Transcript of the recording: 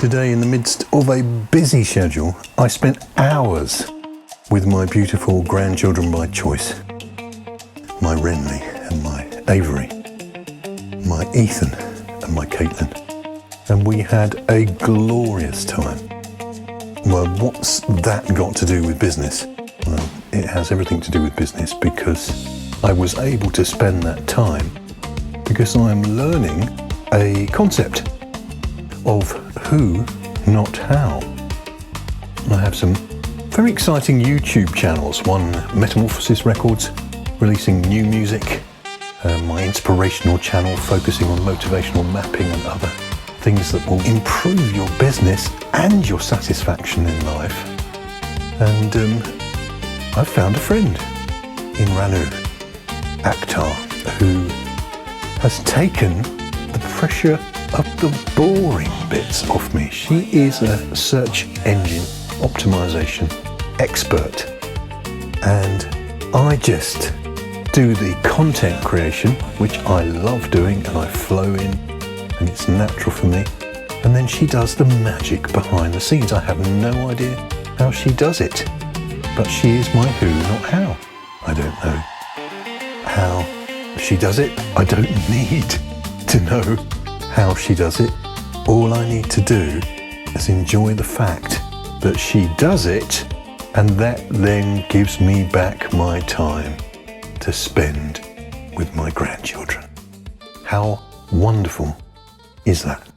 Today, in the midst of a busy schedule, I spent hours with my beautiful grandchildren by choice. My Renly and my Avery, my Ethan and my Caitlin. And we had a glorious time. Well, what's that got to do with business? Well, it has everything to do with business because I was able to spend that time because I'm learning a concept of who, not how. I have some very exciting YouTube channels. One, Metamorphosis Records, releasing new music. My inspirational channel focusing on motivational mapping and other things that will improve your business and your satisfaction in life. And I've found a friend in Ranu, Akhtar, who has taken the pressure of the boring bits off me. She is a search engine optimization expert, and I just do the content creation, which I love doing and I flow in and it's natural for me, and then she does the magic behind the scenes. I have no idea how she does it, but she is my who, not how. I don't know how she does it. I don't need to know how she does it. All I need to do is enjoy the fact that she does it, and that then gives me back my time to spend with my grandchildren. How wonderful is that?